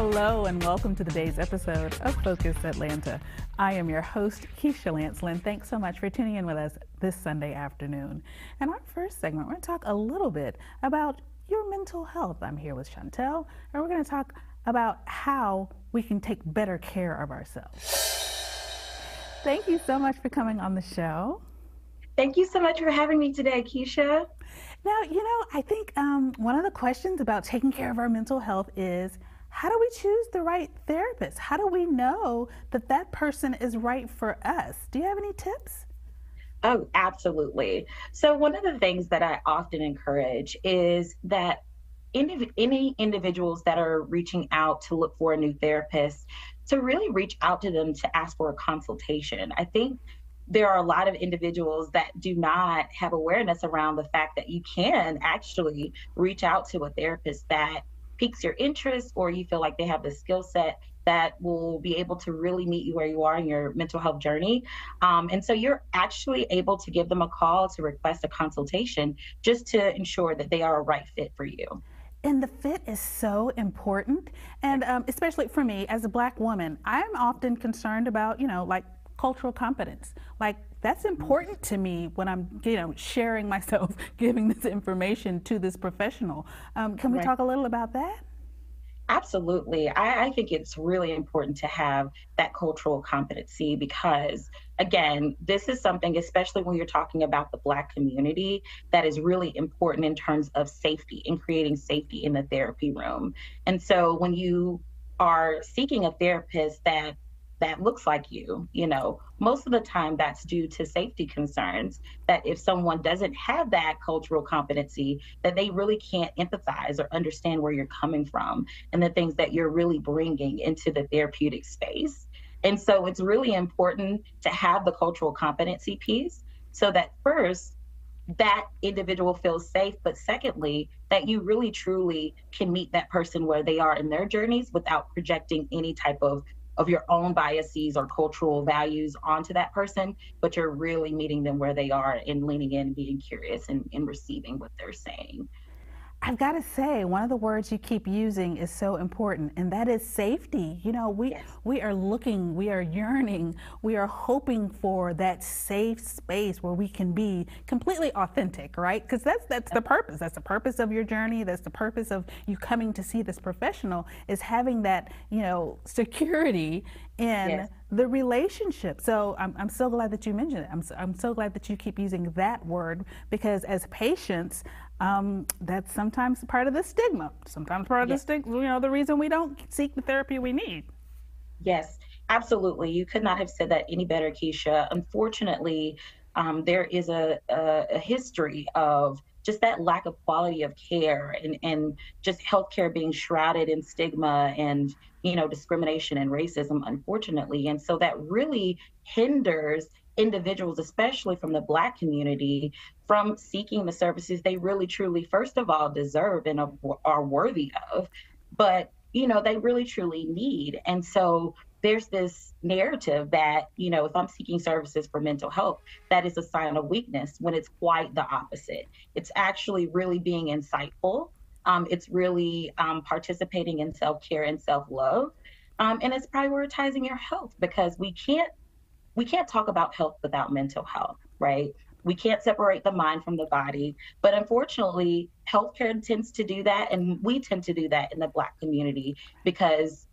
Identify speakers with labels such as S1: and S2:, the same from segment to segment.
S1: Hello and welcome to today's episode of Focus Atlanta. I am your host, Keisha Lancelin. Thanks so much for tuning in with us this Sunday afternoon. In our first segment, we're going to talk a little bit about your mental health. I'm here with Chantel, and we're going to talk about how we can take better care of ourselves. Thank you so much for coming on the show.
S2: Thank you so much for having me today, Keisha.
S1: Now, I think one of the questions about taking care of our mental health is, how do we choose the right therapist? How do we know that that person is right for us? Do you have any tips?
S2: Oh, absolutely. So one of the things that I often encourage is that any individuals that are reaching out to look for a new therapist, to really reach out to them to ask for a consultation. I think there are a lot of individuals that do not have awareness around the fact that you can actually reach out to a therapist that piques your interest, or you feel like they have the skill set that will be able to really meet you where you are in your mental health journey. And so you're actually able to give them a call to request a consultation just to ensure that they are a right fit for you.
S1: And the fit is so important. And especially for me as a Black woman, I'm often concerned about, like cultural competence. Like that's important to me when I'm, sharing myself, giving this information to this professional. Can we talk a little about that?
S2: Absolutely. I think it's really important to have that cultural competency because, again, this is something, especially when you're talking about the Black community, that is really important in terms of safety and creating safety in the therapy room. And so when you are seeking a therapist that looks like you, most of the time that's due to safety concerns, that if someone doesn't have that cultural competency, that they really can't empathize or understand where you're coming from and the things that you're really bringing into the therapeutic space. And so it's really important to have the cultural competency piece so that first, that individual feels safe, but secondly, that you really truly can meet that person where they are in their journeys without projecting any type of your own biases or cultural values onto that person, but you're really meeting them where they are and leaning in, being curious and receiving what they're saying.
S1: I've got to say, one of the words you keep using is so important, and that is safety. We are looking, we are yearning, we are hoping for that safe space where we can be completely authentic, right? Because that's the purpose. That's the purpose of your journey. That's the purpose of you coming to see this professional, is having that, security in the relationship. So I'm so glad that you mentioned it. I'm so glad that you keep using that word, because as patients, that's sometimes part of the stigma. Sometimes part of the stigma, the reason we don't seek the therapy we need.
S2: Yes, absolutely. You could not have said that any better, Keisha. Unfortunately, there is a history of just that lack of quality of care and just healthcare being shrouded in stigma and, discrimination and racism, unfortunately. And so that really hinders individuals, especially from the Black community, from seeking the services they really, truly, first of all, deserve and are worthy of, but, they really, truly need. And so there's this narrative that, if I'm seeking services for mental health, that is a sign of weakness, when it's quite the opposite. It's actually really being insightful. It's really participating in self-care and self-love. And it's prioritizing your health, because we can't talk about health without mental health, right? We can't separate the mind from the body. But unfortunately, healthcare tends to do that. And we tend to do that in the Black community because,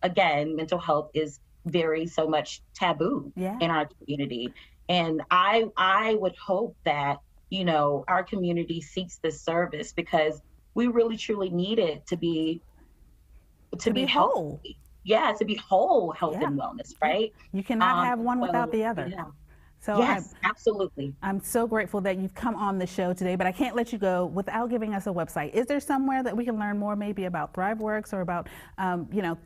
S2: again, mental health is very so much taboo in our community. And I would hope that, our community seeks this service because we really truly need it to be
S1: whole.
S2: healthy. Yeah, to be whole health and wellness, right?
S1: You cannot have one without the other.
S2: Yeah.
S1: So
S2: yes, absolutely.
S1: I'm so grateful that you've come on the show today, but I can't let you go without giving us a website. Is there somewhere that we can learn more, maybe about ThriveWorks or about,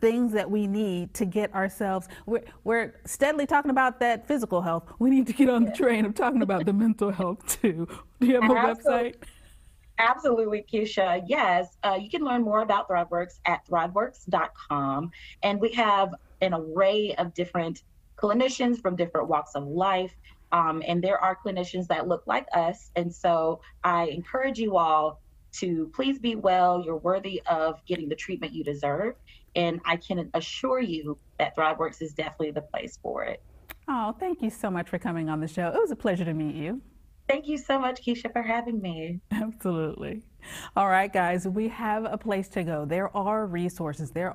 S1: things that we need to get ourselves? We're steadily talking about that physical health. We need to get on the train of talking about the mental health too. Do you have a website?
S2: Absolutely, Keisha. Yes, you can learn more about ThriveWorks at thriveworks.com. And we have an array of different clinicians from different walks of life. And there are clinicians that look like us. And so I encourage you all to please be well. You're worthy of getting the treatment you deserve. And I can assure you that ThriveWorks is definitely the place for it.
S1: Oh, thank you so much for coming on the show. It was a pleasure to meet you.
S2: Thank you so much, Keisha, for having me.
S1: Absolutely. All right, guys, we have a place to go. There are resources. There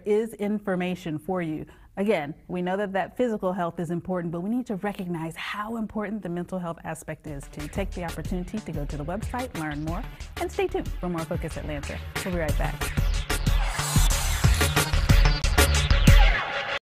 S1: is information for you. Again, we know that physical health is important, but we need to recognize how important the mental health aspect is. To take the opportunity to go to the website, learn more, and stay tuned for more Focus Atlanta. We'll be right back.